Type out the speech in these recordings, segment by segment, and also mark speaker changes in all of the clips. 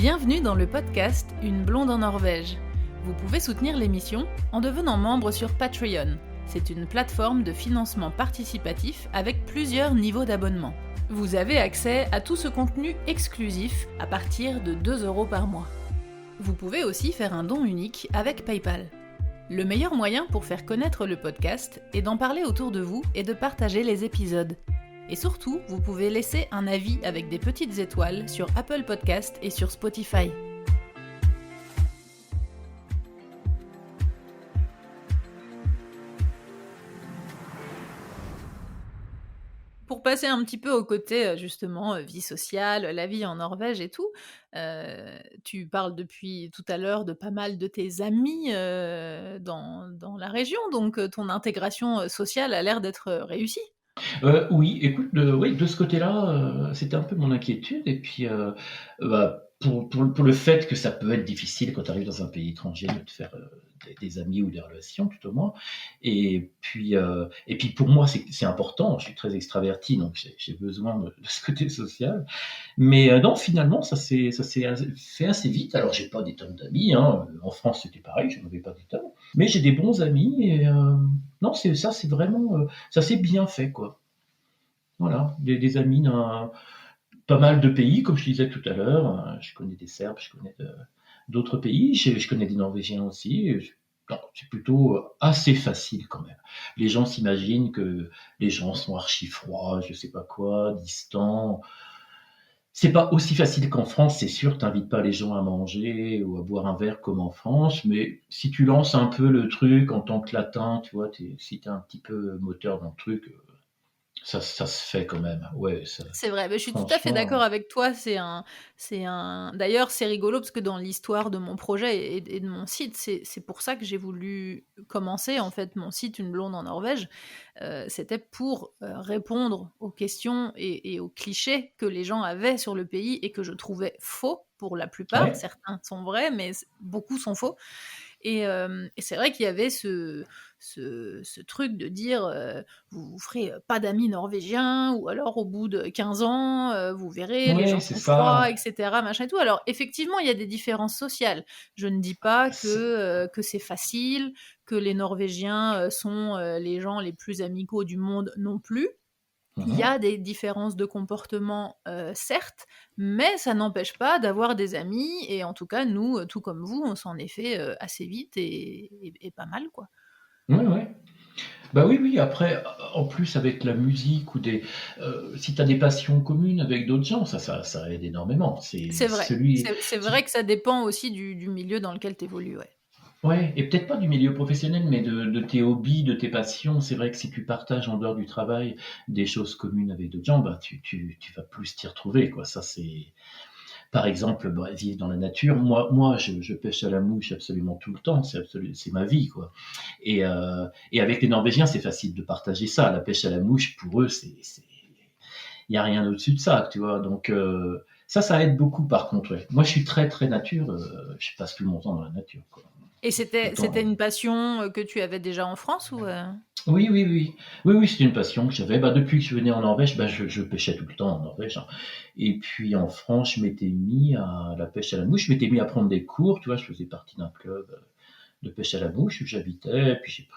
Speaker 1: Bienvenue dans le podcast Une blonde en Norvège. Vous pouvez soutenir l'émission en devenant membre sur Patreon. C'est une plateforme de financement participatif avec plusieurs niveaux d'abonnement. Vous avez accès à tout ce contenu exclusif à partir de 2 € par mois. Vous pouvez aussi faire un don unique avec PayPal. Le meilleur moyen pour faire connaître le podcast est d'en parler autour de vous et de partager les épisodes. Et surtout, vous pouvez laisser un avis avec des petites étoiles sur Apple Podcast et sur Spotify. Pour passer un petit peu au côté, justement, vie sociale, la vie en Norvège et tout, tu parles depuis tout à l'heure de pas mal de tes amis, dans la région, donc ton intégration, sociale a l'air d'être, réussie?
Speaker 2: Oui, écoute, oui, de ce côté-là, c'était un peu mon inquiétude et puis, pour le fait que ça peut être difficile quand tu arrives dans un pays étranger de te faire, des amis ou des relations tout au moins et puis pour moi c'est important, je suis très extraverti donc j'ai besoin de ce côté social. Mais, non finalement ça s'est fait assez vite. Alors j'ai pas des tonnes d'amis, hein, en France c'était pareil, j'en avais pas des tonnes. Mais j'ai des bons amis et non c'est vraiment, ça s'est bien fait quoi. Voilà, des amis dans pas mal de pays, comme je disais tout à l'heure. Je connais des Serbes, je connais d'autres pays, je connais des Norvégiens aussi. Non, c'est plutôt assez facile quand même. Les gens s'imaginent que les gens sont archi froids, je sais pas quoi, distants. C'est pas aussi facile qu'en France, c'est sûr, t'invites pas les gens à manger ou à boire un verre comme en France, mais si tu lances un peu le truc en tant que latin, tu vois, si t'es un petit peu moteur dans le truc, ça se fait quand même. Ouais, ça,
Speaker 1: C'est vrai, mais je suis tout à fait d'accord
Speaker 2: franchement.
Speaker 1: avec toi. D'ailleurs, c'est rigolo parce que dans l'histoire de mon projet et de mon site, c'est pour ça que j'ai voulu commencer en fait mon site Une blonde en Norvège. C'était pour répondre aux questions et aux clichés que les gens avaient sur le pays et que je trouvais faux pour la plupart.
Speaker 2: Ouais.
Speaker 1: Certains sont vrais, mais beaucoup sont faux. Et c'est vrai qu'il y avait ce truc de dire vous ferez pas d'amis norvégiens, ou alors au bout de 15 ans, vous verrez, les
Speaker 2: Ouais,
Speaker 1: gens
Speaker 2: c'est
Speaker 1: sont froids,
Speaker 2: ça.
Speaker 1: etc. Machin et tout. Alors effectivement, il y a des différences sociales. Je ne dis pas que c'est facile, que les Norvégiens sont les gens les plus amicaux du monde non plus. Il y
Speaker 2: Mhm.
Speaker 1: a des différences de comportement, certes, mais ça n'empêche pas d'avoir des amis et en tout cas, nous, tout comme vous, on s'en est fait, assez vite et pas mal, quoi.
Speaker 2: Ouais, ouais. Bah oui, oui, après, en plus avec la musique si tu as des passions communes avec d'autres gens, ça aide énormément. C'est
Speaker 1: C'est vrai.
Speaker 2: celui,
Speaker 1: C'est vrai que ça dépend aussi du milieu dans lequel tu évolues, ouais.
Speaker 2: ouais, et peut-être pas du milieu professionnel, mais de tes hobbies, de tes passions. C'est vrai que si tu partages en dehors du travail des choses communes avec d'autres gens, bah tu vas plus t'y retrouver, quoi. Ça, c'est, par exemple, bah, vivre dans la nature. Moi, je pêche à la mouche absolument tout le temps. C'est ma vie, quoi. Et avec les Norvégiens, c'est facile de partager ça. La pêche à la mouche, pour eux, il y a rien au-dessus de ça, tu vois. Donc, ça aide beaucoup, par contre. Ouais. Moi, je suis très, très nature. Je passe tout mon temps dans la nature, quoi.
Speaker 1: Et
Speaker 2: Tout le
Speaker 1: c'était
Speaker 2: temps.
Speaker 1: une passion, que tu avais déjà en France ou?
Speaker 2: Oui, oui, oui. Oui, oui, c'était une passion que j'avais. Bah, depuis que je venais en Norvège, bah, je pêchais tout le temps en Norvège, hein. Et puis en France, je m'étais mis à la pêche à la mouche. Je m'étais mis à prendre des cours. Tu vois, je faisais partie d'un club de pêche à la mouche où j'habitais. Puis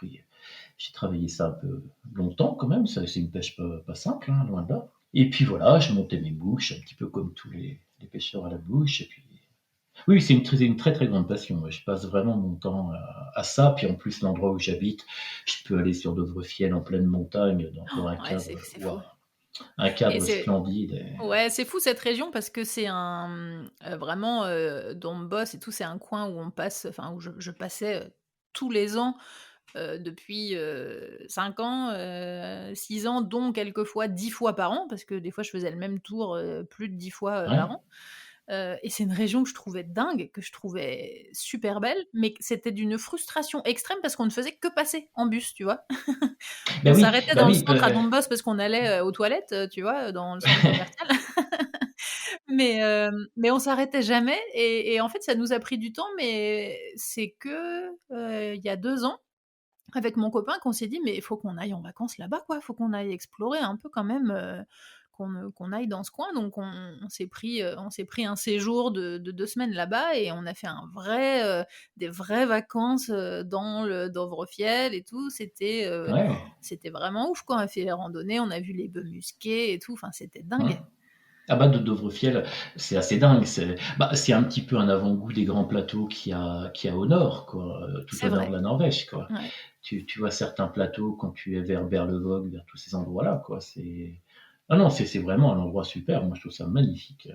Speaker 2: j'ai travaillé ça un peu longtemps quand même. C'est une pêche pas simple, hein, loin de là. Et puis voilà, je montais mes mouches, un petit peu comme tous les pêcheurs à la mouche. Et puis oui, une très très grande passion. Ouais. Je passe vraiment mon temps à ça. Puis en plus, l'endroit où j'habite, je peux aller sur Dovrefjell en pleine montagne, dans un
Speaker 1: Ouais,
Speaker 2: cadre,
Speaker 1: c'est fou.
Speaker 2: waouh, un
Speaker 1: Et
Speaker 2: cadre
Speaker 1: c'est
Speaker 2: splendide.
Speaker 1: Ouais, c'est fou cette région parce que c'est vraiment, Dombås et tout, c'est un coin où on passe enfin où je passais, tous les ans, depuis, 5 ans, 6 ans, dont quelquefois 10 fois par an, parce que des fois je faisais le même tour, plus de 10 fois,
Speaker 2: Ouais,
Speaker 1: par an. Et c'est une région que je trouvais dingue, que je trouvais super belle, mais que c'était d'une frustration extrême parce qu'on ne faisait que passer en bus, tu vois? On s'arrêtait
Speaker 2: bah
Speaker 1: dans le
Speaker 2: oui,
Speaker 1: centre à Dombås parce qu'on allait, aux toilettes, tu vois? Dans le centre commercial. Mais on s'arrêtait jamais et en fait, ça nous a pris du temps, mais c'est que, il y a 2 ans, avec mon copain, qu'on s'est dit: «Mais il faut qu'on aille en vacances là-bas, quoi. Il faut qu'on aille explorer un peu quand même, qu'on aille dans ce coin. Donc on s'est pris un séjour de 2 semaines là-bas et on a fait des vraies vacances dans le Dovrefjell et tout.
Speaker 2: Ouais.
Speaker 1: C'était vraiment ouf, quoi. On a fait les randonnées, on a vu les bœufs musqués et tout. Enfin, c'était dingue.
Speaker 2: Ah bah de Dovrefjell, c'est assez dingue. C'est un petit peu un avant-goût des grands plateaux qu'il y a au nord, quoi, tout
Speaker 1: C'est
Speaker 2: au nord
Speaker 1: vrai.
Speaker 2: de la Norvège, quoi.
Speaker 1: Ouais.
Speaker 2: Tu vois certains plateaux quand tu es vers Berlevåg, vers tous ces endroits-là, quoi. Ah non, c'est vraiment un endroit super. Moi, je trouve ça magnifique.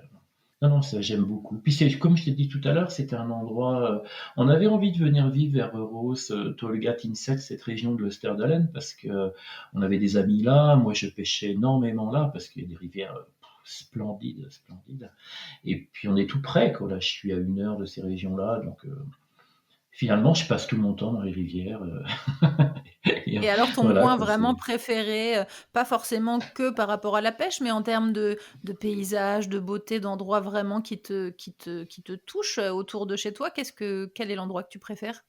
Speaker 2: Non, non, ça, j'aime beaucoup. Puis comme je t'ai dit tout à l'heure, c'était un endroit. On avait envie de venir vivre vers Røros, Tolga, Tinset, cette région de l'Österdalen, parce que on avait des amis là. Moi, je pêchais énormément là, parce qu'il y a des rivières splendides, splendides. Et puis, on est tout près, quoi. Là, je suis à 1 heure de ces régions-là, donc finalement, je passe tout mon temps dans les rivières. Et,
Speaker 1: Et alors, ton
Speaker 2: voilà,
Speaker 1: coin
Speaker 2: quoi.
Speaker 1: vraiment préféré, pas forcément que par rapport à la pêche, mais en termes de paysage, de beauté, d'endroits vraiment qui te touchent autour de chez toi, quel est l'endroit que tu préfères?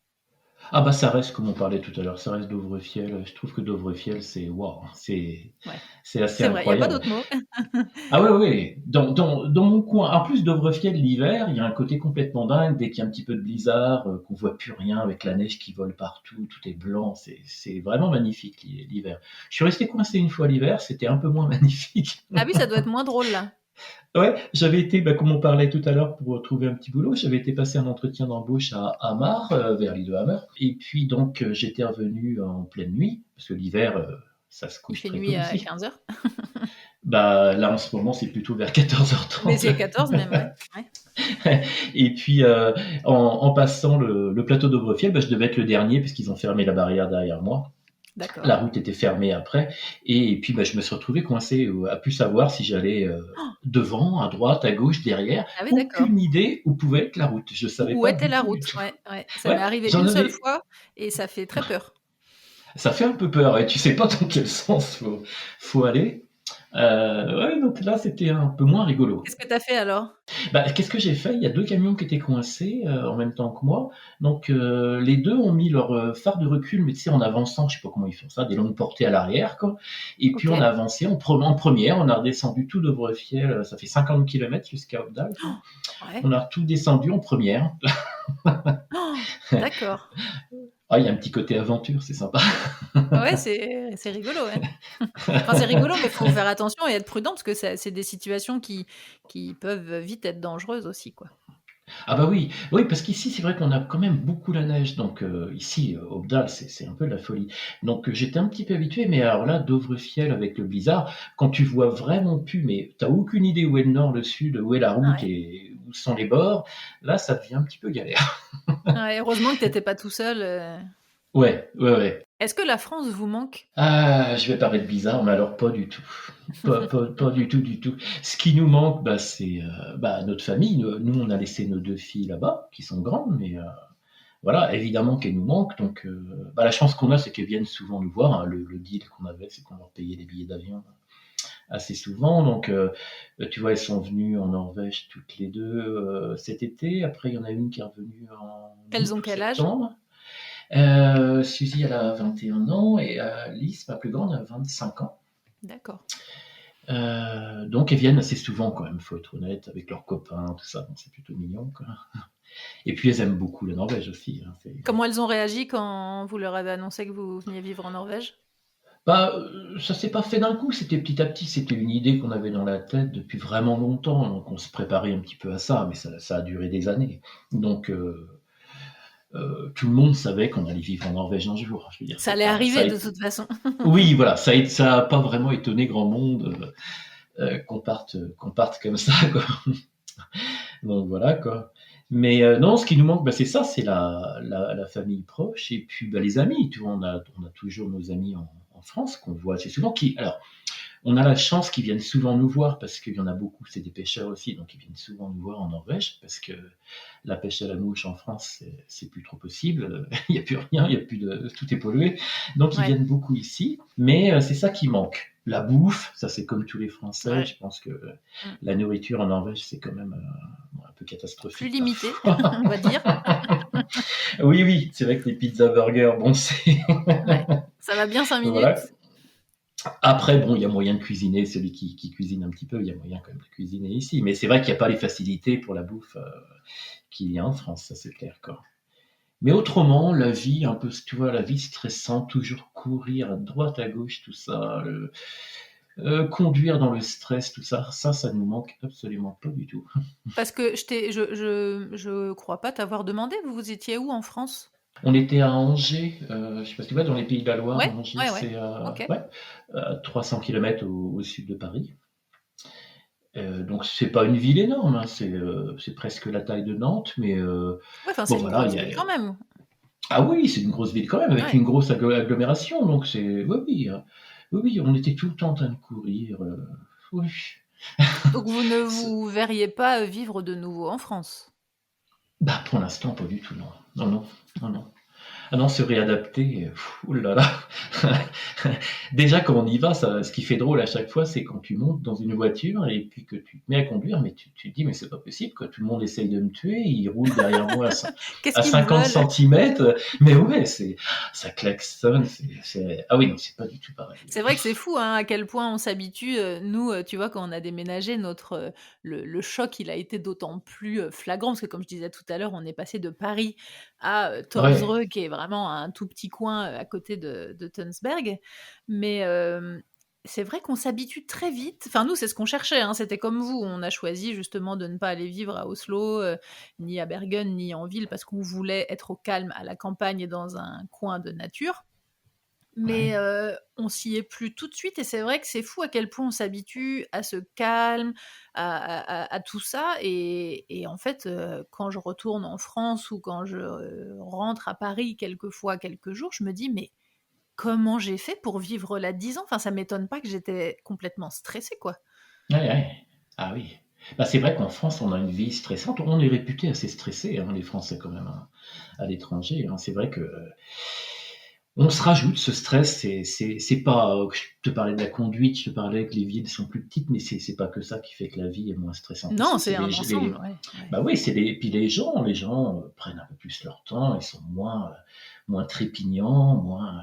Speaker 2: Ah bah ça reste, comme on parlait tout à l'heure, ça reste Dovrefjell. Je trouve que Dovrefjell, c'est waouh,
Speaker 1: Ouais,
Speaker 2: c'est assez
Speaker 1: c'est vrai, il y a pas
Speaker 2: incroyable.
Speaker 1: d'autre mot.
Speaker 2: Ah ouais, ouais, ouais. Dans mon coin, en plus Dovrefjell l'hiver, il y a un côté complètement dingue. Dès qu'il y a un petit peu de blizzard, qu'on voit plus rien avec la neige qui vole partout, tout est blanc. C'est vraiment magnifique l'hiver. Je suis resté coincé une fois l'hiver, c'était un peu moins magnifique.
Speaker 1: Ah oui, ça doit être moins drôle là.
Speaker 2: Ouais, j'avais été, bah, comme on parlait tout à l'heure pour trouver un petit boulot, j'avais été passer un entretien d'embauche à Hamar, vers l'île de Hamar. Et puis donc j'étais revenu en pleine nuit, parce que l'hiver, ça se
Speaker 1: Il
Speaker 2: couche
Speaker 1: fait
Speaker 2: très tôt
Speaker 1: nuit à
Speaker 2: ici.
Speaker 1: 15h.
Speaker 2: Bah là en ce moment c'est plutôt vers
Speaker 1: Mais
Speaker 2: 14h30.
Speaker 1: c'est 14 même, ouais. Ouais.
Speaker 2: Et puis en passant le plateau d'Aubrefjell, bah, je devais être le dernier parce qu'ils ont fermé la barrière derrière moi.
Speaker 1: D'accord.
Speaker 2: La route était fermée après. Et puis bah, je me suis retrouvé coincé à plus savoir si j'allais
Speaker 1: Oh,
Speaker 2: devant, à droite, à gauche, derrière.
Speaker 1: ah oui, d'accord.
Speaker 2: Aucune idée où pouvait être la route. Je savais
Speaker 1: Où
Speaker 2: pas
Speaker 1: était
Speaker 2: du
Speaker 1: la
Speaker 2: tout, du
Speaker 1: route?
Speaker 2: tout.
Speaker 1: Ouais, ouais. Ça m'est
Speaker 2: Ouais,
Speaker 1: arrivé
Speaker 2: j'en
Speaker 1: une seule
Speaker 2: avais.
Speaker 1: fois et ça fait très peur.
Speaker 2: Ça fait un peu peur et tu sais pas dans quel sens faut aller. Ouais, donc là c'était un peu moins rigolo.
Speaker 1: Qu'est-ce que tu as fait alors?
Speaker 2: Bah, qu'est-ce que j'ai fait? Il y a 2 camions qui étaient coincés, en même temps que moi. Donc, les 2 ont mis leur, phare de recul, mais tu sais, en avançant, je sais pas comment ils font ça, des longues portées à l'arrière, quoi. Et puis
Speaker 1: OK.
Speaker 2: on a avancé en première, on a redescendu tout Dovrefjell, ça fait 50 kilomètres jusqu'à Oppdal, quoi.
Speaker 1: Ouais.
Speaker 2: On a tout descendu en première.
Speaker 1: Oh, d'accord.
Speaker 2: Ah, il y a un petit côté aventure, c'est sympa.
Speaker 1: Ouais, c'est rigolo, ouais. Enfin, c'est rigolo, mais il faut faire attention et être prudent parce que c'est des situations qui peuvent vite être dangereuses aussi, quoi.
Speaker 2: Ah bah oui, oui, parce qu'ici, c'est vrai qu'on a quand même beaucoup la neige. Donc ici, Oppdal, c'est un peu de la folie. Donc j'étais un petit peu habitué, mais alors là, Dovrefjell avec le blizzard, quand tu vois vraiment plus, mais t'as aucune idée où est le nord, le sud, où est la route
Speaker 1: Ouais.
Speaker 2: et où sont les bords, là, ça devient un petit peu galère.
Speaker 1: Ouais, heureusement que tu étais pas tout seul.
Speaker 2: Ouais, ouais, ouais.
Speaker 1: Est-ce que la France vous manque?
Speaker 2: Ah, je vais paraître bizarre, mais alors pas du tout. Pas du tout, du tout. Ce qui nous manque, bah, c'est bah, notre famille. Nous, on a laissé nos 2 filles là-bas, qui sont grandes, mais voilà, évidemment qu'elles nous manquent. Donc, bah, la chance qu'on a, c'est qu'elles viennent souvent nous voir, hein. Le deal qu'on avait, c'est qu'on leur payait les billets d'avion assez souvent. Donc, tu vois, elles sont venues en Norvège toutes les deux cet été. Après, il y en a une qui est revenue en
Speaker 1: Elles
Speaker 2: août
Speaker 1: ont
Speaker 2: ou
Speaker 1: quel âge?
Speaker 2: septembre. Suzy, elle a 21 ans et Lise, ma plus grande, a 25 ans.
Speaker 1: D'accord.
Speaker 2: Donc, elles viennent assez souvent quand même, faut être honnête, avec leurs copains, tout ça. Donc, c'est plutôt mignon, quoi. Et puis, elles aiment beaucoup la Norvège aussi, hein.
Speaker 1: Comment elles ont réagi quand vous leur avez annoncé que vous veniez vivre en Norvège?
Speaker 2: Bah, ça s'est pas fait d'un coup, c'était petit à petit. C'était une idée qu'on avait dans la tête depuis vraiment longtemps. Donc, on se préparait un petit peu à ça, mais ça a duré des années. Donc, tout le monde savait qu'on allait vivre en Norvège un jour. Je veux dire,
Speaker 1: Ça
Speaker 2: c'est
Speaker 1: allait
Speaker 2: pas, ça
Speaker 1: arriver
Speaker 2: a
Speaker 1: de
Speaker 2: été...
Speaker 1: toute façon.
Speaker 2: Oui, voilà, ça a pas vraiment étonné grand monde qu'on parte comme ça, quoi. Donc voilà, quoi. Mais non, ce qui nous manque, bah, c'est ça, c'est la famille proche et puis bah, les amis. Tu vois, on a toujours nos amis en France qu'on voit assez souvent. Alors, on a la chance qu'ils viennent souvent nous voir parce qu'il y en a beaucoup, c'est des pêcheurs aussi, donc ils viennent souvent nous voir en Norvège parce que la pêche à la mouche en France, c'est plus trop possible. Il n'y a plus rien, il y a plus tout est pollué. Donc ils
Speaker 1: Ouais.
Speaker 2: viennent beaucoup ici, mais c'est ça qui manque. La bouffe, ça c'est comme tous les Français.
Speaker 1: Ouais.
Speaker 2: Je pense que
Speaker 1: Mm.
Speaker 2: la nourriture en Norvège, c'est quand même un peu
Speaker 1: Plus
Speaker 2: catastrophique
Speaker 1: limité,
Speaker 2: parfois.
Speaker 1: on va dire.
Speaker 2: Oui, oui, c'est vrai que les pizzas burgers, bon, c'est
Speaker 1: Ouais. Ça va bien 5
Speaker 2: voilà.
Speaker 1: minutes.
Speaker 2: Après, bon, il y a moyen de cuisiner, celui qui cuisine un petit peu, il y a moyen quand même de cuisiner ici. Mais c'est vrai qu'il n'y a pas les facilités pour la bouffe qu'il y a en France, ça c'est clair, quoi. Mais autrement, la vie, un peu, tu vois, la vie stressante, toujours courir à droite, à gauche, tout ça, conduire dans le stress, tout ça, ça nous manque absolument pas du tout.
Speaker 1: Parce que je crois pas t'avoir demandé, vous étiez où en France?
Speaker 2: On était à Angers, je sais pas si tu vois, dans les Pays de la Loire,
Speaker 1: Ouais,
Speaker 2: Angers,
Speaker 1: ouais, ouais.
Speaker 2: c'est
Speaker 1: Ok.
Speaker 2: ouais, 300 km au sud de Paris. Donc c'est pas une ville énorme, hein, c'est presque la taille de Nantes, mais
Speaker 1: Ouais, enfin,
Speaker 2: bon
Speaker 1: c'est une
Speaker 2: voilà,
Speaker 1: grosse ville quand même.
Speaker 2: ah oui, c'est une grosse ville quand même, avec
Speaker 1: Ouais.
Speaker 2: une grosse agglomération, donc c'est oui, oui, oui, oui, on était tout le temps en train de courir, oui.
Speaker 1: Donc vous ne
Speaker 2: C'est-
Speaker 1: vous verriez pas vivre de nouveau en France.
Speaker 2: Bah pour l'instant, pas du tout, non. Non, non, non, non. Ah non, se réadapter, ouh là là.
Speaker 1: Ouais.
Speaker 2: Déjà, quand on y va, ça, ce qui fait drôle à chaque fois, c'est quand tu montes dans une voiture et puis que tu te mets à conduire, mais tu te dis, mais c'est pas possible, quoi. Tout le monde essaye de me tuer, il roule derrière moi
Speaker 1: Qu'est-ce
Speaker 2: à
Speaker 1: qu'ils me
Speaker 2: 50
Speaker 1: veulent?
Speaker 2: centimètres. Mais ouais, ça klaxonne, ah oui, non, c'est pas du tout pareil.
Speaker 1: C'est vrai que c'est fou, hein, à quel point on s'habitue. Nous, tu vois, quand on a déménagé, le choc, il a été d'autant plus flagrant, parce que comme je disais tout à l'heure, on est passé de Paris à
Speaker 2: Ouais,
Speaker 1: Torsreux, qui est vraiment un tout petit coin à côté de Tunsberg. Mais c'est vrai qu'on s'habitue très vite. Enfin, nous, c'est ce qu'on cherchait, hein, c'était comme vous. On a choisi justement de ne pas aller vivre à Oslo, ni à Bergen, ni en ville, parce qu'on voulait être au calme, à la campagne et dans un coin de nature. Mais
Speaker 2: ouais.
Speaker 1: on s'y est plus tout de suite et c'est vrai que c'est fou à quel point on s'habitue à ce calme, à tout ça et en fait, quand je retourne en France ou quand je, rentre à Paris quelquefois quelques jours, je me dis: «Mais comment j'ai fait pour vivre là 10 ans?» Enfin, ça m'étonne pas que j'étais complètement stressée, quoi.
Speaker 2: Ouais, ouais. Ah oui. Bah, c'est vrai qu'en France, on a une vie stressante. On est réputé assez stressé, hein, les Français quand même, hein, à l'étranger, hein. C'est vrai que on se rajoute ce stress. C'est pas. Je te parlais de la conduite, je te parlais que les villes sont plus petites, mais c'est pas que ça qui fait que la vie est moins stressante
Speaker 1: Non,
Speaker 2: ici.
Speaker 1: c'est
Speaker 2: C'est
Speaker 1: un ensemble, ouais, ouais.
Speaker 2: bah oui, puis les gens prennent un peu plus leur temps, ils sont moins trépignants,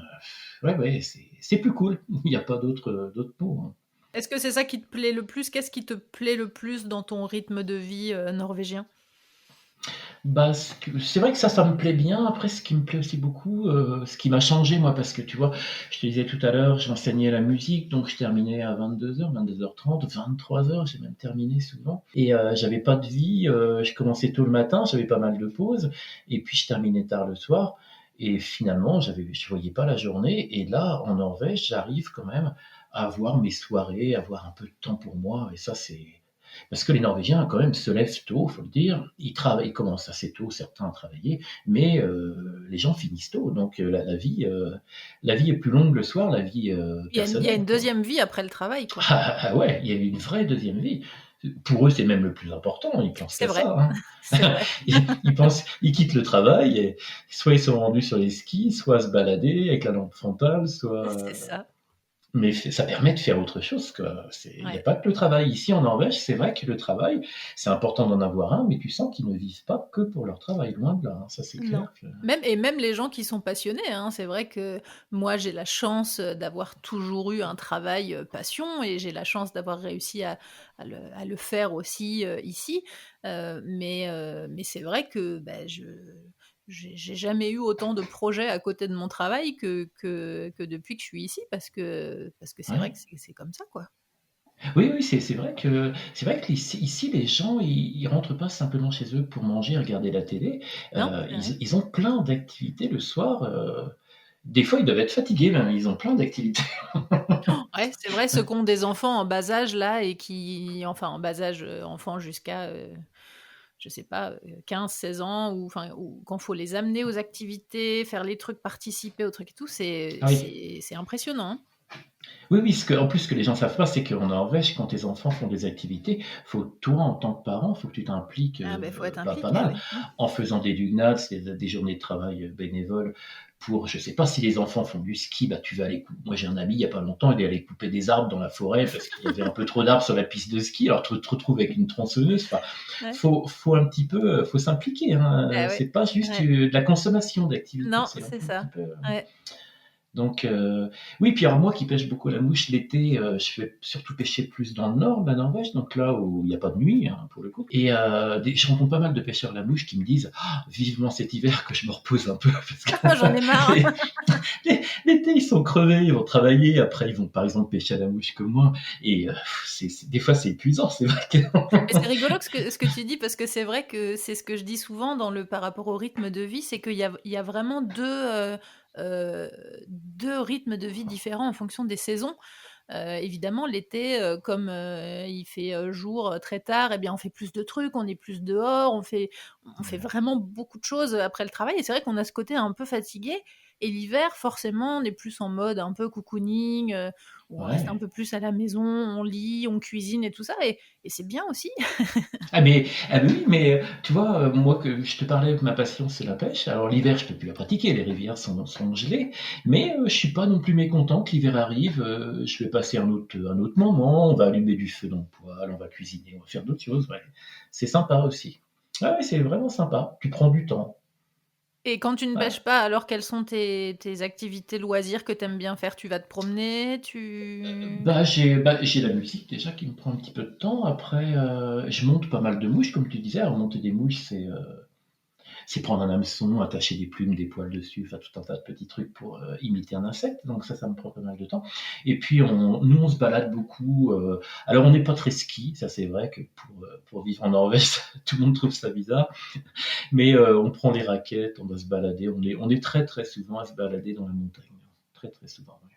Speaker 2: ouais, ouais, c'est plus cool. Il n'y a pas d'autres mots, hein.
Speaker 1: Est-ce que c'est ça qui te plaît le plus? Qu'est-ce qui te plaît le plus dans ton rythme de vie, norvégien?
Speaker 2: Bah, c'est vrai que ça me plaît bien. Après, ce qui me plaît aussi beaucoup, ce qui m'a changé, moi, parce que tu vois, je te disais tout à l'heure, j'enseignais la musique, donc je terminais à 22h, 22h30, 23h, j'ai même terminé souvent. Et j'avais pas de vie, je commençais tôt le matin, j'avais pas mal de pauses, et puis je terminais tard le soir. Et finalement, je voyais pas la journée. Et là, en Norvège, j'arrive quand même à avoir mes soirées, à avoir un peu de temps pour moi. Et ça, c'est parce que les Norvégiens, quand même, se lèvent tôt, faut le dire. Ils commencent assez tôt, certains à travailler, mais les gens finissent tôt. Donc la vie est plus longue le soir, la vie
Speaker 1: Il y a une
Speaker 2: personnelle, quoi.
Speaker 1: deuxième vie après le travail, quoi.
Speaker 2: Ah ouais, il y a une vraie deuxième vie. Pour eux, c'est même le plus important. Ils pensent
Speaker 1: C'est
Speaker 2: qu'à
Speaker 1: vrai,
Speaker 2: ça, hein.
Speaker 1: c'est vrai.
Speaker 2: Ils quittent le travail et soit ils sont rendus sur les skis, soit à se balader avec la lampe frontale, soit
Speaker 1: C'est ça,
Speaker 2: mais ça permet de faire autre chose, quoi. Il n'y a
Speaker 1: ouais.
Speaker 2: pas que le travail. Ici, en Norvège, c'est vrai que le travail, c'est important d'en avoir un, mais tu sens qu'ils ne vivent pas que pour leur travail, loin de là, hein. Ça, c'est
Speaker 1: Non.
Speaker 2: clair que...
Speaker 1: Même les gens qui sont passionnés, hein, c'est vrai que moi j'ai la chance, d'avoir toujours eu un travail, passion et j'ai la chance d'avoir réussi à le faire aussi, ici. Mais c'est vrai que, bah, j'ai jamais eu autant de projets à côté de mon travail que depuis que je suis ici parce que c'est vrai
Speaker 2: Ouais.
Speaker 1: que c'est comme ça, quoi.
Speaker 2: Oui, oui, c'est vrai que ici, les gens, ils rentrent pas simplement chez eux pour manger, regarder la télé.
Speaker 1: Non? Ouais.
Speaker 2: Ils ont plein d'activités le soir. Des fois, ils doivent être fatigués, même. Ils ont plein d'activités.
Speaker 1: Ouais, c'est vrai, ceux qui ont des enfants en bas âge là et enfin en bas âge, enfants jusqu'à, je sais pas, 15-16 ans ou enfin ou quand faut les amener aux activités, faire les trucs, participer aux trucs et tout, c'est
Speaker 2: Ah oui.
Speaker 1: c'est c'est impressionnant, hein.
Speaker 2: Oui, oui, en plus, ce que les gens savent pas, c'est qu'en Norvège, quand tes enfants font des activités, faut, toi, en tant que parent, faut que tu t'impliques
Speaker 1: Ah ben faut être
Speaker 2: pas
Speaker 1: impliqué,
Speaker 2: mal,
Speaker 1: oui. Mmh.
Speaker 2: en faisant des lugnats, des journées de travail bénévoles pour, je sais pas, si les enfants font du ski, bah, tu vas aller couper. Moi, j'ai un ami, il y a pas longtemps, il est allé couper des arbres dans la forêt parce qu'il y avait un peu trop d'arbres sur la piste de ski. Alors, tu te retrouves avec une tronçonneuse. Enfin,
Speaker 1: Ouais.
Speaker 2: faut un petit peu, faut s'impliquer, hein.
Speaker 1: Bah
Speaker 2: C'est
Speaker 1: ouais,
Speaker 2: pas juste
Speaker 1: ouais.
Speaker 2: de la consommation d'activités,
Speaker 1: Non,
Speaker 2: c'est un
Speaker 1: c'est
Speaker 2: peu, un petit
Speaker 1: ça.
Speaker 2: peu.
Speaker 1: Ouais.
Speaker 2: Donc, oui, puis alors moi qui pêche beaucoup la mouche l'été, je vais surtout pêcher plus dans le nord de la Norvège, donc là où il n'y a pas de nuit, hein, pour le coup. Et je rencontre pas mal de pêcheurs la mouche qui me disent ah, vivement cet hiver que je me repose un peu, parce que
Speaker 1: J'en ai marre.
Speaker 2: l'été ils sont crevés, ils vont travailler, après ils vont par exemple pêcher à la mouche comme moi, et des fois c'est épuisant, c'est vrai que.
Speaker 1: Et c'est rigolo ce que tu dis, parce que c'est vrai que c'est ce que je dis souvent par rapport au rythme de vie, c'est il y a vraiment deux rythmes de vie différents en fonction des saisons. Évidemment, l'été, comme il fait jour très tard, eh bien, on fait plus de trucs, on est plus dehors, on fait vraiment beaucoup de choses après le travail. Et c'est vrai qu'on a ce côté un peu fatigué. Et l'hiver, forcément, on est plus en mode un peu cocooning, où on reste un
Speaker 2: Ouais.
Speaker 1: peu plus à la maison, on lit, on cuisine et tout ça. Et c'est bien aussi.
Speaker 2: Ah mais oui, mais tu vois, moi que je te parlais que ma passion c'est la pêche. Alors l'hiver je peux plus la pratiquer, les rivières sont gelées, mais je suis pas non plus mécontent que l'hiver arrive. Je vais passer un autre moment, on va allumer du feu dans le poêle, on va cuisiner, on va faire d'autres choses. Ouais. C'est sympa aussi. Ah ouais, c'est vraiment sympa. Tu prends du temps.
Speaker 1: Et quand tu ne
Speaker 2: Ouais.
Speaker 1: pêches pas, alors quelles sont tes activités loisirs que tu aimes bien faire? Tu vas te promener,
Speaker 2: J'ai la musique déjà qui me prend un petit peu de temps. Après, je monte pas mal de mouches, comme tu disais. Alors monter des mouches, c'est prendre un hameçon, attacher des plumes, des poils dessus, faire tout un tas de petits trucs pour imiter un insecte. Donc ça me prend pas mal de temps. Et puis nous, on se balade beaucoup. Alors on n'est pas très ski, ça c'est vrai que pour vivre en Norvège, tout le monde trouve ça bizarre. Mais on prend les raquettes, on va se balader. On est très très souvent à se balader dans la montagne, très très souvent. Ouais.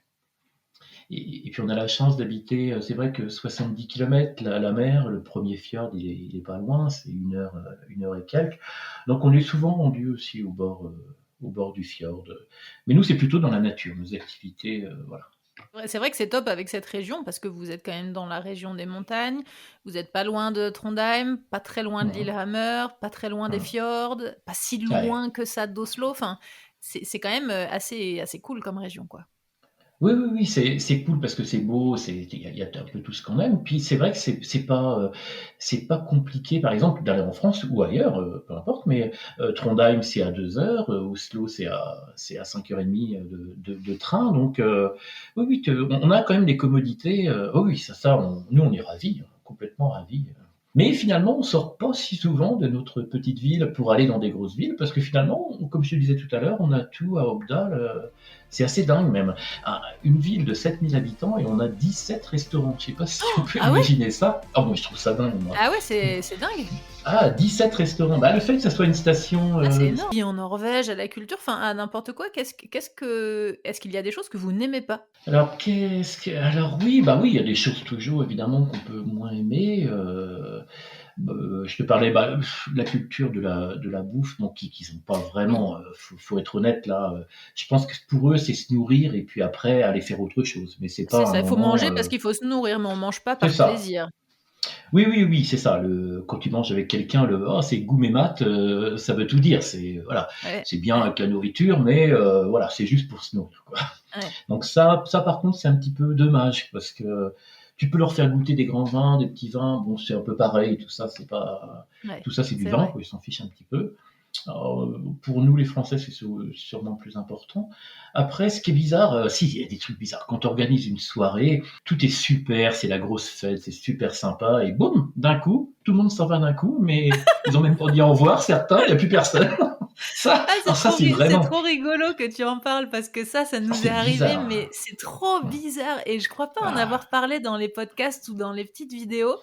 Speaker 2: Et puis on a la chance d'habiter, c'est vrai que 70 km la mer, le premier fjord, il est pas loin, c'est une heure et quelques. Donc on est souvent rendu aussi au bord du fjord. Mais nous, c'est plutôt dans la nature, nos activités, voilà.
Speaker 1: Ouais, c'est vrai que c'est top avec cette région parce que vous êtes quand même dans la région des montagnes, vous êtes pas loin de Trondheim, pas très loin de
Speaker 2: Mhm.
Speaker 1: Lillehammer, pas très loin des
Speaker 2: Mhm.
Speaker 1: fjords, pas si
Speaker 2: Ouais.
Speaker 1: loin que ça d'Oslo. Enfin, c'est quand même assez cool comme région, quoi.
Speaker 2: Oui, oui, oui, c'est cool parce que c'est beau, il y a un peu tout ce qu'on aime. Puis c'est vrai que c'est pas compliqué, par exemple, d'aller en France ou ailleurs, peu importe. Mais Trondheim, c'est à 2 heures, Oslo, c'est à 5h30 de train. Donc oui, oui, on a quand même des commodités. Oh oui, nous on est ravis, hein, complètement ravis. Mais finalement, on sort pas si souvent de notre petite ville pour aller dans des grosses villes parce que finalement, comme je te disais tout à l'heure, on a tout à Oppdal. C'est assez dingue même. Une ville de 7000 habitants et on a 17 restaurants. Je sais pas si tu peux
Speaker 1: Ah ouais?
Speaker 2: imaginer ça. Ah, moi, je trouve ça dingue, moi.
Speaker 1: Ah ouais, c'est dingue.
Speaker 2: Ah, 17 restaurants. Bah, le fait que ça soit une station.
Speaker 1: Ah, c'est énorme. Et en Norvège, à la culture, enfin à n'importe quoi, est-ce qu'il y a des choses que vous n'aimez pas?
Speaker 2: Alors oui, bah oui, il y a des choses toujours évidemment qu'on peut moins aimer. Je te parlais de la culture de la bouffe, donc qui sont pas
Speaker 1: Oui,
Speaker 2: vraiment. Faut être honnête là. Je pense que pour eux, c'est se nourrir et puis après aller faire autre chose. Mais c'est
Speaker 1: c'est
Speaker 2: pas un
Speaker 1: ça. Il faut
Speaker 2: moment.
Speaker 1: manger parce qu'il faut se nourrir, mais on mange pas
Speaker 2: C'est
Speaker 1: par
Speaker 2: ça.
Speaker 1: plaisir.
Speaker 2: Oui, oui, oui, c'est ça. Quand tu manges avec quelqu'un, oh, c'est goût mes maths, ça veut tout dire. Voilà,
Speaker 1: Ouais,
Speaker 2: c'est bien
Speaker 1: ouais,
Speaker 2: avec la nourriture, mais voilà, c'est juste pour se nourrir, quoi.
Speaker 1: ouais,
Speaker 2: Donc ça par contre, c'est un petit peu dommage parce que tu peux leur faire goûter des grands vins, des petits vins. Bon, c'est un peu pareil.
Speaker 1: ouais,
Speaker 2: Tout ça, c'est du
Speaker 1: c'est
Speaker 2: vin,
Speaker 1: vrai.
Speaker 2: quoi. Ils s'en fichent un petit peu. Alors, pour nous, les Français, c'est sûrement plus important. Après, ce qui est bizarre, si, il y a des trucs bizarres. Quand on organise une soirée, tout est super, c'est la grosse fête, c'est super sympa, et boum, d'un coup, tout le monde s'en va d'un coup, mais ils ont même pas dit au revoir, certains, il n'y a plus personne.
Speaker 1: Ah,
Speaker 2: Alors ça, c'est
Speaker 1: c'est
Speaker 2: vraiment,
Speaker 1: trop rigolo que tu en parles parce que ça nous est
Speaker 2: c'est
Speaker 1: arrivé,
Speaker 2: bizarre.
Speaker 1: mais c'est trop
Speaker 2: Hein.
Speaker 1: bizarre et je crois pas en
Speaker 2: Ah,
Speaker 1: avoir parlé dans les podcasts ou dans les petites vidéos,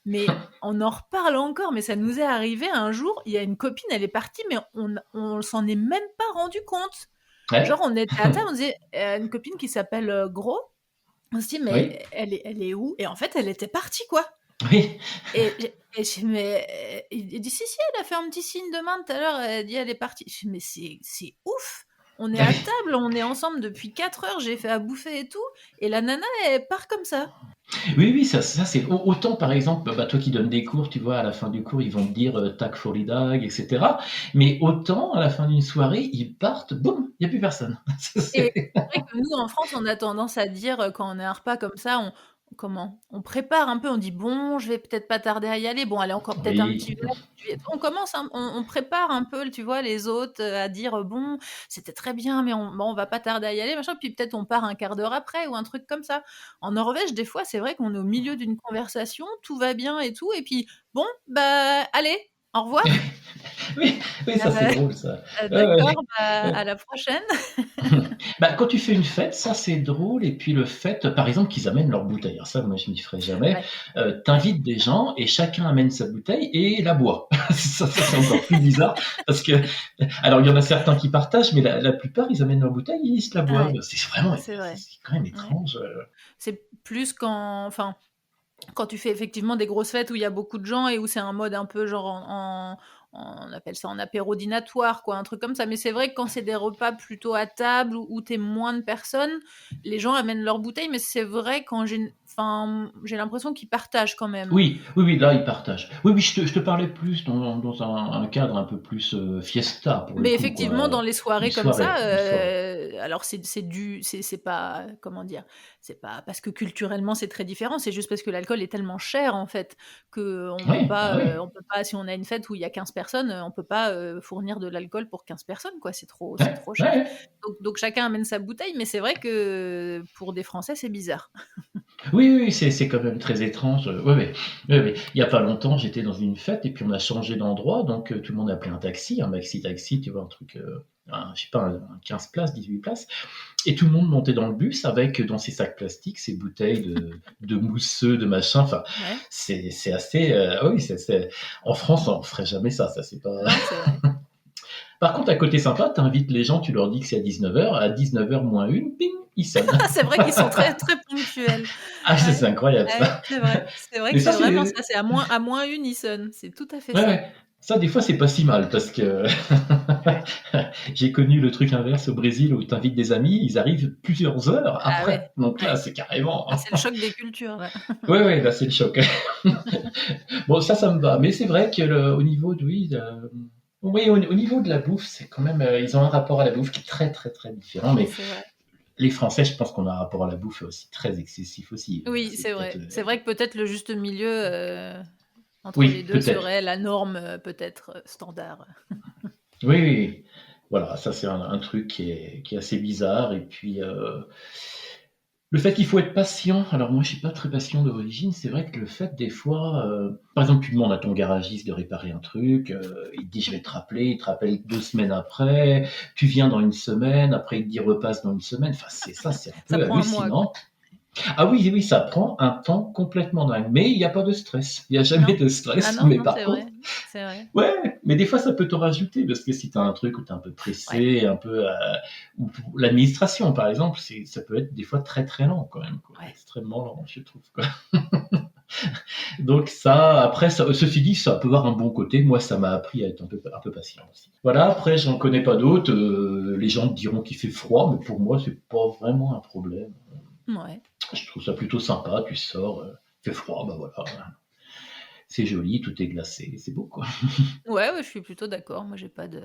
Speaker 1: mais on en reparle encore, mais ça nous est arrivé un jour, il y a une copine, elle est partie, mais on s'en est même pas rendu compte. Genre,
Speaker 2: ouais,
Speaker 1: on était à table, on disait, une copine qui s'appelle Gros, on se dit, mais
Speaker 2: oui,
Speaker 1: elle est où? Et en fait, elle était partie, quoi.
Speaker 2: oui,
Speaker 1: Et je mais il dit: «Si, si, elle a fait un petit signe de main tout à l'heure, elle dit: "Elle est partie"». Je fais: «Mais c'est ouf! On est
Speaker 2: ah
Speaker 1: à
Speaker 2: oui.
Speaker 1: table, on est ensemble depuis 4 heures, j'ai fait à bouffer et tout et la nana, elle part comme ça».
Speaker 2: Oui, oui, ça c'est autant par exemple, toi qui donnes des cours, tu vois, à la fin du cours, ils vont te dire tac for dag, etc. Mais autant à la fin d'une soirée, ils partent, boum, il n'y a plus personne. Ça,
Speaker 1: Et
Speaker 2: c'est-
Speaker 1: c'est vrai que nous, en France, on a tendance à dire, quand on est à un repas comme ça, comment? On prépare un peu, on dit: «Bon, je vais peut-être pas tarder à y aller. Bon, allez, encore peut-être un
Speaker 2: Oui,
Speaker 1: petit verre». On commence on prépare un peu, tu vois, les autres, à dire, «Bon, c'était très bien, mais on va pas tarder à y aller, machin». Puis peut-être on part un quart d'heure après ou un truc comme ça. En Norvège, des fois, c'est vrai qu'on est au milieu d'une conversation, tout va bien et tout, et puis: «Bon, bah, allez, au revoir».
Speaker 2: oui, oui, ça c'est drôle ça. Ouais,
Speaker 1: D'accord, bah,
Speaker 2: ouais.
Speaker 1: à la prochaine.
Speaker 2: Bah, quand tu fais une fête, ça c'est drôle et puis le fait, par exemple, qu'ils amènent leur bouteille. Alors ça, moi je m'y ferai jamais.
Speaker 1: Ouais,
Speaker 2: Tu
Speaker 1: ouais.
Speaker 2: des gens et chacun amène sa bouteille et la boit. Ça c'est encore plus bizarre parce que alors il y en a certains qui partagent, mais la plupart ils amènent leur bouteille et ils se la boivent.
Speaker 1: Ouais,
Speaker 2: C'est vraiment
Speaker 1: c'est vrai.
Speaker 2: c'est quand même
Speaker 1: Ouais.
Speaker 2: étrange.
Speaker 1: C'est plus quand tu fais effectivement des grosses fêtes où il y a beaucoup de gens et où c'est un mode un peu genre on appelle ça en apéro dînatoire, quoi, un truc comme ça. Mais c'est vrai que quand c'est des repas plutôt à table où t'es moins de personnes, les gens amènent leurs bouteilles, mais c'est vrai quand j'ai l'impression qu'ils partagent quand même.
Speaker 2: Oui, oui, oui, là ils partagent. Oui, oui, je te parlais plus dans un cadre un peu plus fiesta pour le
Speaker 1: Mais
Speaker 2: coup, quoi.
Speaker 1: effectivement, dans les
Speaker 2: Une
Speaker 1: soirées comme ça,
Speaker 2: soirée, une soirée.
Speaker 1: alors c'est pas, comment dire, c'est pas parce que culturellement c'est très différent, c'est juste parce que l'alcool est tellement cher en fait que
Speaker 2: Oui, bah oui.
Speaker 1: on peut pas, si on a une fête où il y a 15 personnes, on peut pas fournir de l'alcool pour 15 personnes, quoi, c'est
Speaker 2: Ouais,
Speaker 1: trop cher.
Speaker 2: ouais.
Speaker 1: Donc chacun amène sa bouteille, mais c'est vrai que pour des Français c'est bizarre.
Speaker 2: Oui, oui, oui, c'est quand même très étrange. Oui, oui. Oui, oui. Il y a pas longtemps, j'étais dans une fête et puis on a changé d'endroit, donc tout le monde a appelé un taxi, un maxi taxi, tu vois, un truc, je sais pas, un 15 places, 18 places, et tout le monde montait dans le bus avec dans ses sacs plastiques ses bouteilles de mousseux, de machin. Enfin,
Speaker 1: Ouais.
Speaker 2: c'est assez. Oui, en France, on ferait jamais ça. Ça, c'est pas.
Speaker 1: Non, c'est vrai.
Speaker 2: Par contre, à côté sympa, tu invites les gens, tu leur dis que c'est à 19h, à 19h moins une, ping, ils sonnent.
Speaker 1: C'est vrai qu'ils sont très très ponctuels.
Speaker 2: Ah, c'est
Speaker 1: Ouais,
Speaker 2: incroyable
Speaker 1: ouais,
Speaker 2: ça.
Speaker 1: c'est vrai. C'est vrai
Speaker 2: Mais
Speaker 1: que
Speaker 2: ça,
Speaker 1: c'est vraiment
Speaker 2: c'est
Speaker 1: ça, c'est à moins une, ils sonnent. C'est tout à fait
Speaker 2: ouais,
Speaker 1: ça.
Speaker 2: ouais. Ça, des fois, c'est pas si mal parce que j'ai connu le truc inverse au Brésil où tu invites des amis, ils arrivent plusieurs heures
Speaker 1: Ah
Speaker 2: après.
Speaker 1: ouais,
Speaker 2: Donc là,
Speaker 1: ouais.
Speaker 2: c'est carrément.
Speaker 1: Ah, c'est le choc des cultures, là.
Speaker 2: Ouais, ouais, là, c'est le choc. Bon, ça me va. Mais c'est vrai que au niveau de, oui, oui, au niveau de la bouffe, c'est quand même, ils ont un rapport à la bouffe qui est très, très, très différent. Mais
Speaker 1: C'est vrai.
Speaker 2: les Français, je pense qu'on a un rapport à la bouffe aussi très excessif aussi.
Speaker 1: Oui,
Speaker 2: C'est
Speaker 1: c'est
Speaker 2: peut-être,
Speaker 1: vrai. C'est vrai que peut-être le juste milieu, entre les
Speaker 2: oui,
Speaker 1: 2
Speaker 2: peut-être.
Speaker 1: serait la norme, peut-être, standard.
Speaker 2: Oui, oui, oui. Voilà, ça c'est un truc qui est assez bizarre. Et puis, le fait qu'il faut être patient, alors moi je suis pas très patient d'origine, c'est vrai que le fait des fois, par exemple tu demandes à ton garagiste de réparer un truc, il te dit je vais te rappeler, il te rappelle 2 semaines après, tu viens dans une semaine, après il te dit repasse dans une semaine, enfin c'est un
Speaker 1: Ça
Speaker 2: peu
Speaker 1: prend un mois, quoi.
Speaker 2: hallucinant. Ah oui, oui, ça prend un temps complètement dingue, mais il n'y a pas de stress, il n'y a jamais
Speaker 1: Non.
Speaker 2: de
Speaker 1: Ah
Speaker 2: stress,
Speaker 1: non,
Speaker 2: mais
Speaker 1: non,
Speaker 2: par
Speaker 1: c'est vrai.
Speaker 2: contre,
Speaker 1: C'est vrai.
Speaker 2: ouais, mais des fois ça peut t'en rajouter parce que si tu as un truc où tu es un peu
Speaker 1: Ouais.
Speaker 2: pressé, un peu ou pour l'administration par exemple, ça peut être des fois très très lent quand même, quoi,
Speaker 1: Ouais.
Speaker 2: extrêmement lent, je trouve, quoi. Donc ça, après, ceci dit, ça peut avoir un bon côté. Moi, ça m'a appris à être un peu patient aussi. Voilà. Après, j'en connais pas d'autres. Les gens te diront qu'il fait froid, mais pour moi, c'est pas vraiment un problème.
Speaker 1: Ouais.
Speaker 2: Je trouve ça plutôt sympa. Tu sors, il fait froid, bah voilà. C'est joli, tout est glacé, c'est beau, quoi.
Speaker 1: Ouais, ouais, je suis plutôt d'accord. Moi, j'ai pas de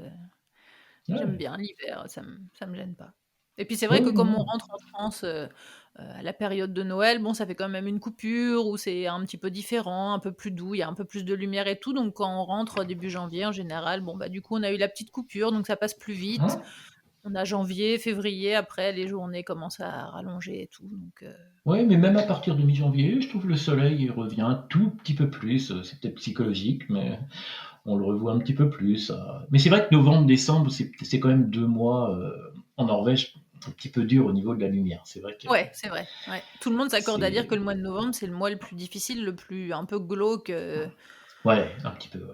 Speaker 1: j'aime
Speaker 2: Ouais.
Speaker 1: bien l'hiver, ça me gêne pas. Et puis c'est
Speaker 2: Oui,
Speaker 1: vrai que
Speaker 2: oui, non,
Speaker 1: comme on
Speaker 2: non.
Speaker 1: rentre en France, à la période de Noël, bon, ça fait quand même une coupure où c'est un petit peu différent, un peu plus doux, il y a un peu plus de lumière et tout, donc quand on rentre début janvier, en général, bon, bah, du coup, on a eu la petite coupure, donc ça passe plus vite.
Speaker 2: Hein.
Speaker 1: On a janvier, février, après les journées commencent à rallonger et tout, donc
Speaker 2: Ouais, mais même à partir de mi-janvier, je trouve le soleil il revient un tout petit peu plus. C'est peut-être psychologique, mais on le revoit un petit peu plus. Mais c'est vrai que novembre, décembre, c'est quand même 2 mois en Norvège un petit peu dur au niveau de la lumière. C'est vrai que
Speaker 1: ouais, c'est vrai, ouais. Tout le monde s'accorde à dire que
Speaker 2: c'est
Speaker 1: le mois de novembre, c'est le mois le plus difficile, le plus un peu glauque,
Speaker 2: ouais, un petit peu, ouais.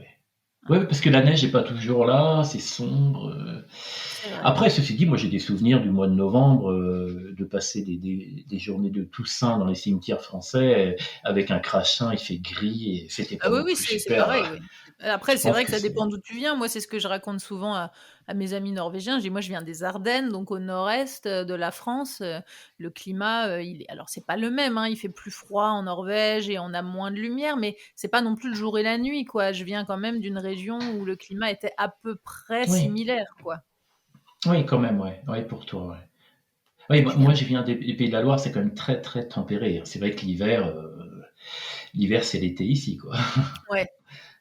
Speaker 1: ouais,
Speaker 2: Ouais, parce que la neige est pas toujours là, c'est sombre.
Speaker 1: c'est vrai.
Speaker 2: Après, ceci dit, moi j'ai des souvenirs du mois de novembre, de passer des journées de Toussaint dans les cimetières français avec un crachin, il fait gris et c'était
Speaker 1: Ah
Speaker 2: pas
Speaker 1: oui,
Speaker 2: non
Speaker 1: oui,
Speaker 2: plus
Speaker 1: c'est
Speaker 2: super.
Speaker 1: pareil, oui. Après,
Speaker 2: Je
Speaker 1: c'est
Speaker 2: pense
Speaker 1: vrai que
Speaker 2: que
Speaker 1: ça
Speaker 2: c'est
Speaker 1: dépend d'où tu viens. Moi, c'est ce que je raconte souvent à mes amis norvégiens. Je dis: «Moi, je viens des Ardennes, donc au nord-est, de la France, le climat, il est alors c'est pas le même, hein, il fait plus froid en Norvège et on a moins de lumière, mais c'est pas non plus le jour et la nuit, quoi. Je viens quand même d'une région où le climat était à peu près
Speaker 2: oui,
Speaker 1: similaire, quoi».
Speaker 2: oui, quand même, ouais, ouais, pour toi, ouais. Oui,
Speaker 1: Tu viens
Speaker 2: moi
Speaker 1: de...
Speaker 2: je viens des Pays de la Loire, c'est quand même très très tempéré. C'est vrai que l'hiver c'est l'été ici, quoi.
Speaker 1: Ouais.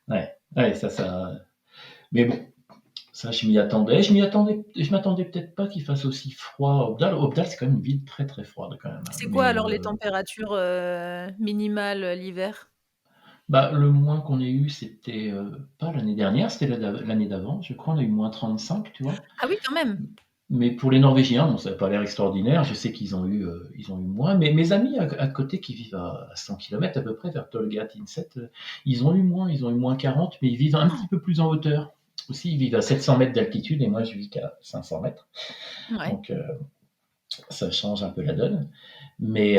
Speaker 2: Ouais, ouais, ça. Mais bon, ça je m'y attendais. Je m'attendais peut-être pas qu'il fasse aussi froid. Obdal, c'est quand même une ville très très froide quand même, hein.
Speaker 1: C'est quoi alors les températures minimales l'hiver?
Speaker 2: Bah, le moins qu'on ait eu, c'était pas l'année dernière, c'était l'année d'avant. Je crois on a eu -35, tu vois.
Speaker 1: Ah oui, quand même.
Speaker 2: Mais pour les Norvégiens, bon, ça n'a pas l'air extraordinaire. Je sais ils ont eu moins. Mais mes amis à côté qui vivent à 100 km à peu près, vers Tolga, Tinset, ils ont eu moins. Ils ont eu -40, mais ils vivent un petit peu plus en hauteur. Aussi, ils vivent à 700 mètres d'altitude et moi, je vis qu'à 500 mètres.
Speaker 1: Ouais.
Speaker 2: Donc, ça change un peu la donne. Mais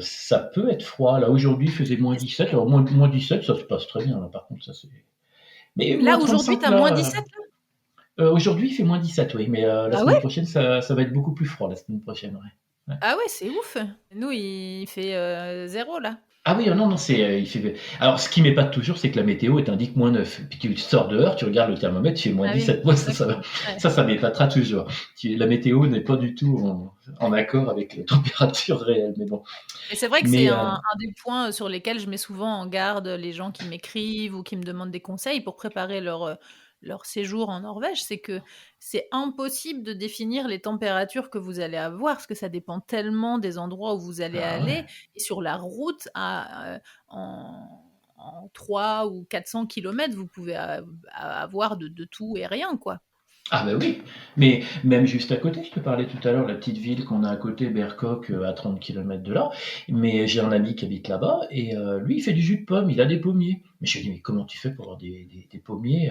Speaker 2: ça peut être froid. Là, aujourd'hui, il faisait -17. Alors, -17, ça se passe très bien. Là, par contre, ça c'est. Mais
Speaker 1: Là, aujourd'hui,
Speaker 2: -35,
Speaker 1: t'as moins
Speaker 2: là.
Speaker 1: 17 là?
Speaker 2: Aujourd'hui, il fait -17, oui. Mais la
Speaker 1: Ah
Speaker 2: semaine
Speaker 1: ouais?
Speaker 2: prochaine, ça va être beaucoup plus froid, la semaine prochaine, ouais. Ouais.
Speaker 1: Ah ouais, c'est ouf. Nous, il fait 0 là.
Speaker 2: Ah oui, non, non, il fait. Alors, ce qui m'épate toujours, c'est que la météo elle t'indique -9. Puis tu sors dehors, tu regardes le thermomètre, tu fais
Speaker 1: Ah oui,
Speaker 2: -17. Moi,
Speaker 1: d'accord. Ouais.
Speaker 2: ça m'épatera toujours. La météo n'est pas du tout en accord avec la température réelle. Mais bon.
Speaker 1: Et c'est vrai que c'est
Speaker 2: Mais
Speaker 1: un des points sur lesquels je mets souvent en garde les gens qui m'écrivent ou qui me demandent des conseils pour préparer leur séjour en Norvège, c'est que c'est impossible de définir les températures que vous allez avoir, parce que ça dépend tellement des endroits où vous allez
Speaker 2: ah
Speaker 1: aller.
Speaker 2: ouais.
Speaker 1: Et sur la route, en 300 ou 400 kilomètres, vous pouvez avoir de tout et rien, quoi.
Speaker 2: Ah ben oui, mais même juste à côté, je te parlais tout à l'heure, la petite ville qu'on a à côté, Berkok, à 30 km de là. Mais j'ai un ami qui habite là-bas et lui, il fait du jus de pomme, il a des pommiers. Mais je lui dis, mais comment tu fais pour avoir des pommiers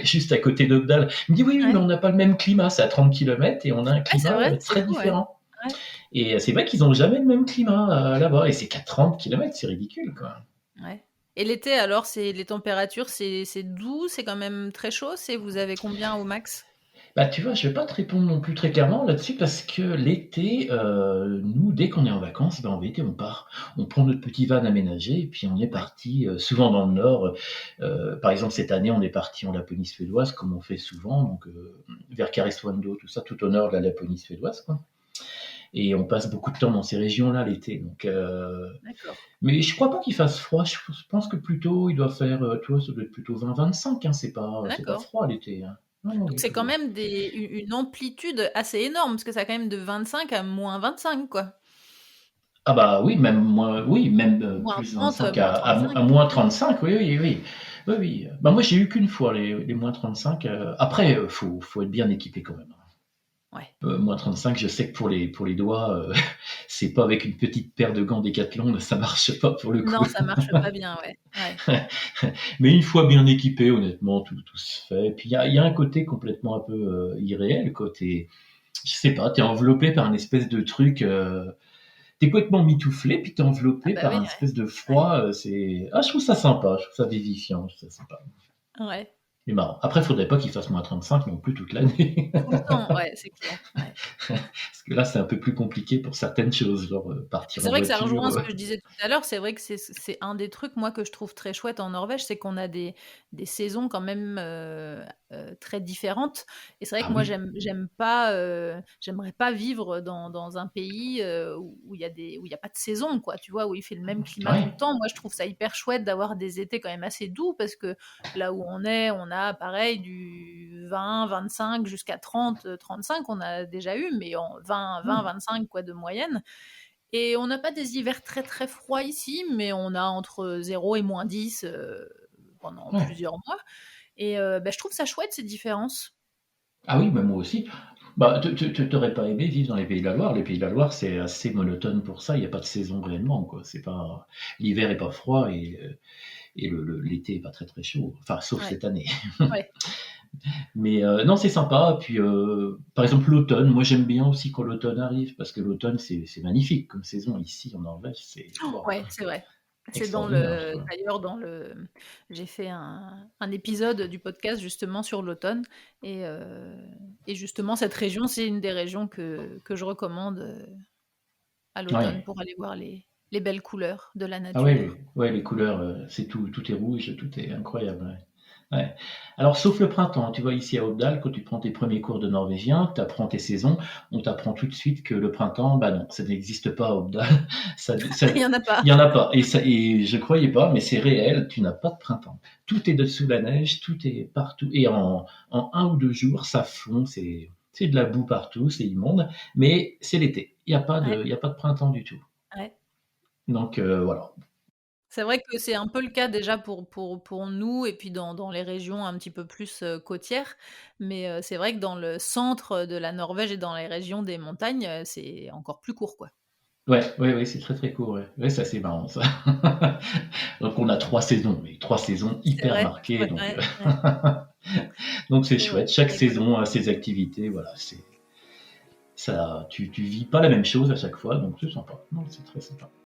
Speaker 2: juste à côté d'Obdal? Il me dit, oui, oui, mais
Speaker 1: Ouais,
Speaker 2: on n'a pas le même climat, c'est à 30 km et on a un
Speaker 1: ouais, c'est
Speaker 2: climat
Speaker 1: vrai, c'est
Speaker 2: très
Speaker 1: fou, ouais.
Speaker 2: différent.
Speaker 1: Ouais,
Speaker 2: Et c'est vrai qu'ils n'ont jamais le même climat là-bas. Et c'est qu'à 30 km, c'est ridicule, quoi.
Speaker 1: ouais. Et l'été, alors, c'est les températures, c'est doux, c'est quand même très chaud, vous avez combien au max?
Speaker 2: Bah, tu vois, je vais pas te répondre non plus très clairement là-dessus parce que l'été, nous, dès qu'on est en vacances, ben, en été, on part. On prend notre petit van aménagé et puis on est
Speaker 1: Ouais.
Speaker 2: parti, souvent dans le nord. Par exemple, cette année, on est parti en Laponie suédoise comme on fait souvent, donc vers Karesuando, tout ça, tout au nord de la Laponie suédoise, quoi. Et on passe beaucoup de temps dans ces régions-là l'été. Donc,
Speaker 1: D'accord,
Speaker 2: mais je crois pas qu'il fasse froid. Je pense que plutôt, il doit faire, tu vois, ça doit être plutôt 20-25, hein. C'est pas
Speaker 1: d'accord.
Speaker 2: froid l'été, hein. Non, non,
Speaker 1: Donc
Speaker 2: du
Speaker 1: c'est quand
Speaker 2: tout.
Speaker 1: même une amplitude assez énorme, parce que ça a quand même de 25 à -25, quoi.
Speaker 2: Ah bah oui, même moins, oui, même
Speaker 1: Moins
Speaker 2: plus
Speaker 1: 30,
Speaker 2: 25
Speaker 1: moins
Speaker 2: à
Speaker 1: 35.
Speaker 2: -35, oui, oui, oui. Oui, oui. Bah moi, j'ai eu qu'une fois les -35. Après, faut être bien équipé quand même.
Speaker 1: Ouais.
Speaker 2: -35, je sais que pour les doigts, c'est pas avec une petite paire de gants Décathlon, ça marche pas pour le
Speaker 1: Non,
Speaker 2: coup.
Speaker 1: ça marche pas bien, ouais. Ouais.
Speaker 2: Mais une fois bien équipé, honnêtement, tout se fait. Et puis il y a un côté complètement un peu irréel, quoi. Je sais pas, t'es enveloppé par une espèce de truc. T'es complètement mitouflé, puis t'es
Speaker 1: Ah
Speaker 2: enveloppé
Speaker 1: bah
Speaker 2: par
Speaker 1: oui,
Speaker 2: un espèce de
Speaker 1: ouais.
Speaker 2: froid. Je trouve ça sympa, je trouve ça vivifiant, je trouve ça sympa.
Speaker 1: Ouais. Ouais.
Speaker 2: Et marrant. Après, faudrait pas qu'il fasse -35 non plus toute l'année.
Speaker 1: Tout le temps, ouais, c'est clair, ouais.
Speaker 2: Parce que là, c'est un peu plus compliqué pour certaines choses, genre partir
Speaker 1: C'est
Speaker 2: en
Speaker 1: vrai que ça
Speaker 2: voiture.
Speaker 1: rejoint ce que je disais tout à l'heure. C'est vrai que c'est un des trucs, moi, que je trouve très chouette en Norvège, c'est qu'on a des saisons quand même très différentes. Et c'est vrai
Speaker 2: Ah
Speaker 1: que moi,
Speaker 2: oui,
Speaker 1: j'aimerais pas vivre dans un pays où où il y a pas de saison, quoi. Tu vois, où il fait le même climat tout le
Speaker 2: ouais.
Speaker 1: temps. Moi, je trouve ça hyper chouette d'avoir des étés quand même assez doux, parce que là où on est, on a pareil du 20, 25 jusqu'à 30, 35. On a déjà eu, mais en 20, 20,
Speaker 2: Hmm.
Speaker 1: 25 quoi de moyenne. Et on n'a pas des hivers très très froids ici, mais on a entre 0 et -10 pendant
Speaker 2: Ouais.
Speaker 1: plusieurs mois. Et bah, je trouve ça chouette ces différences.
Speaker 2: Ah oui, mais moi aussi. Bah, t'aurais pas aimé vivre dans les Pays de la Loire. Les Pays de la Loire, c'est assez monotone pour ça. Il n'y a pas de saison réellement, quoi. C'est pas, l'hiver est pas froid et l'été est pas très très chaud. Enfin, sauf
Speaker 1: Ouais,
Speaker 2: cette année.
Speaker 1: ouais,
Speaker 2: Mais non, c'est sympa. Puis, par exemple, l'automne, moi j'aime bien aussi quand l'automne arrive, parce que l'automne, c'est magnifique comme saison ici en Norvège, c'est waouh,
Speaker 1: ouais, c'est vrai. C'est
Speaker 2: extraordinaire, je trouve.
Speaker 1: d'ailleurs j'ai fait un épisode du podcast justement sur l'automne et, euh, et justement cette région, c'est une des régions que je recommande à l'automne
Speaker 2: Ouais.
Speaker 1: pour aller voir les belles couleurs de la
Speaker 2: Ah ouais,
Speaker 1: nature.
Speaker 2: ouais, les couleurs, c'est tout est rouge, tout est incroyable. Ouais. Ouais. Alors, sauf le printemps, tu vois, ici à Opdal, quand tu prends tes premiers cours de norvégien, tu apprends tes saisons, on t'apprend tout de suite que le printemps, bah non, ça n'existe pas à Opdal.
Speaker 1: Il y en a pas.
Speaker 2: Il y en a pas. Et je croyais pas, mais c'est réel, tu n'as pas de printemps. Tout est dessous la neige, tout est partout. Et en 1 ou 2 jours, ça fond, c'est de la boue partout, c'est immonde, mais c'est l'été.
Speaker 1: Ouais,
Speaker 2: Il y a pas de printemps du tout.
Speaker 1: ouais.
Speaker 2: Donc, voilà.
Speaker 1: C'est vrai que c'est un peu le cas déjà pour nous et puis dans les régions un petit peu plus côtières. Mais c'est vrai que dans le centre de la Norvège et dans les régions des montagnes, c'est encore plus court, quoi.
Speaker 2: Ouais, ouais, ouais, c'est très très court. Ouais, ouais, ça c'est marrant ça. Donc on a 3 saisons, mais 3 saisons
Speaker 1: C'est
Speaker 2: hyper
Speaker 1: vrai,
Speaker 2: marquées.
Speaker 1: ouais,
Speaker 2: Donc
Speaker 1: ouais, ouais,
Speaker 2: donc c'est
Speaker 1: c'est vrai,
Speaker 2: chouette. Chaque
Speaker 1: c'est rigolo.
Speaker 2: saison a ses activités. Voilà, c'est ça. Tu vis pas la même chose à chaque fois, donc c'est sympa. Non, c'est très sympa.